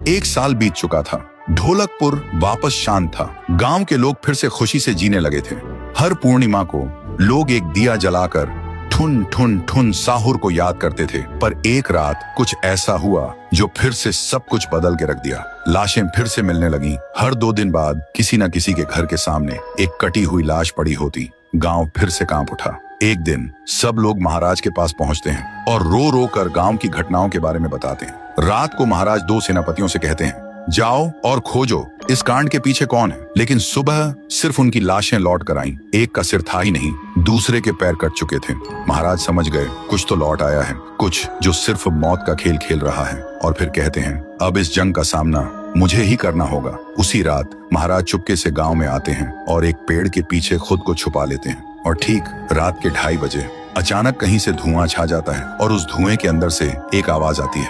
1 साल बीत चुका था। ढोलकपुर वापस शांत था। गांव के लोग फिर से खुशी से जीने लगे थे। हर पूर्णिमा को लोग एक दिया जलाकर ठुन ठुन ठुन साहुर को याद करते थे। पर एक रात कुछ ऐसा हुआ जो फिर से सब कुछ बदल के रख दिया। लाशें फिर से मिलने लगी। हर 2 दिन बाद किसी न किसी के घर के सामने एक कटी हुई लाश पड़ी होती। गांव फिर से कांप उठा। एक दिन सब लोग महाराज के पास पहुंचते हैं और रो रो कर गांव की घटनाओं के बारे में बताते हैं। रात को महाराज 2 सेनापतियों से कहते हैं, जाओ और खोजो इस कांड के पीछे कौन है। लेकिन सुबह सिर्फ उनकी लाशें लौट कर आईं। एक का सिर था ही नहीं, दूसरे के पैर कट चुके थे। महाराज समझ गए कुछ तो लौट आया है, कुछ जो सिर्फ मौत का खेल खेल रहा है। और फिर कहते हैं, अब इस जंग का सामना मुझे ही करना होगा। उसी रात महाराज चुपके से गांव में आते हैं और एक पेड़ के पीछे खुद को छुपा लेते हैं। और ठीक रात के 2:30 बजे अचानक कहीं से धुआं छा जाता है और उस धुएं के अंदर से एक आवाज आती है,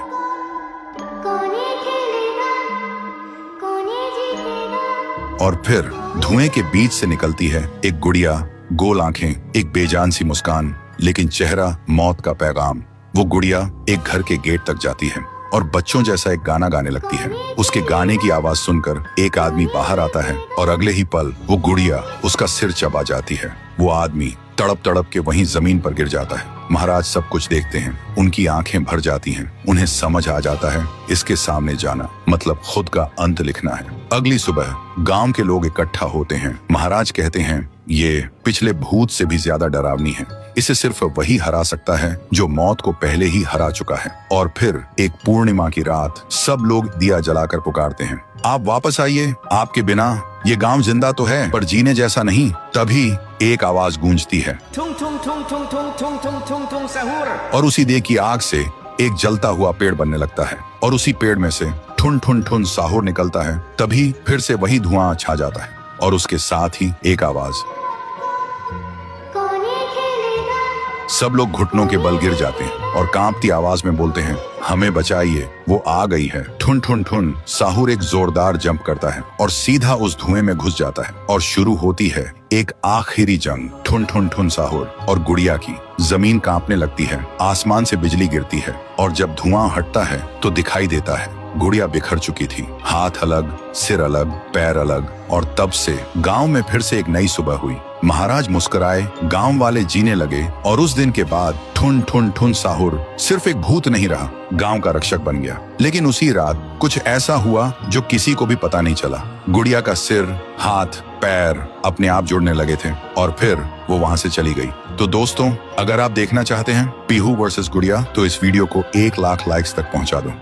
और फिर धुएं के बीच से निकलती है एक गुड़िया, गोल आंखें, एक बेजान सी मुस्कान, लेकिन चेहरा मौत का पैगाम। वो गुड़िया एक घर के गेट तक जाती है और बच्चों जैसा एक गाना गाने लगती है। उसके गाने की आवाज सुनकर एक आदमी बाहर आता है और अगले ही पल वो गुड़िया उसका सिर चबा जाती है। वो आदमी तड़प तड़प के वहीं जमीन पर गिर जाता है। महाराज सब कुछ देखते हैं। उनकी आंखें भर जाती हैं। उन्हें समझ आ जाता है इसके सामने जाना मतलब खुद का अंत लिखना है। अगली सुबह गांव के लोग इकट्ठा होते हैं। महाराज कहते हैं, ये पिछले भूत से भी ज्यादा डरावनी है। इसे सिर्फ वही हरा सकता है जो मौत को पहले ही हरा चुका है। और फिर एक पूर्णिमा की रात सब लोग दिया जलाकर पुकारते हैं, आप वापस आइए, आपके बिना ये गांव जिंदा तो है पर जीने जैसा नहीं। तभी एक आवाज गूंजती है और उसी देह की आग से एक जलता हुआ पेड़ बनने लगता है और उसी पेड़ में से ठुन ठुन ठुन साहुर निकलता है। तभी फिर से वही धुआं छा जाता है और उसके साथ ही एक आवाज। सब लोग घुटनों के बल गिर जाते हैं और कांपती आवाज में बोलते हैं, हमें बचाइए, वो आ गई है। ठुन ठुन ठुन साहुर एक जोरदार जंप करता है और सीधा उस धुएं में घुस जाता है और शुरू होती है एक आखिरी जंग। ठुन ठुन ठुन साहुर और गुड़िया की। जमीन कांपने लगती है, आसमान से बिजली गिरती है और जब धुआं हटता है तो दिखाई देता है गुड़िया बिखर चुकी थी। हाथ अलग, सिर अलग, पैर अलग। और तब से गांव में फिर से एक नई सुबह हुई। महाराज मुस्कुराए, गांव वाले जीने लगे और उस दिन के बाद ठुन ठुन ठुन साहुर सिर्फ एक भूत नहीं रहा, गांव का रक्षक बन गया। लेकिन उसी रात कुछ ऐसा हुआ जो किसी को भी पता नहीं चला। गुड़िया का सिर, हाथ, पैर अपने आप जुड़ने लगे थे और फिर वो वहां से चली गई। तो दोस्तों, अगर आप देखना चाहते हैं पीहू वर्सेस गुड़िया तो इस वीडियो को 1 लाख लाइक्स तक पहुंचा दो।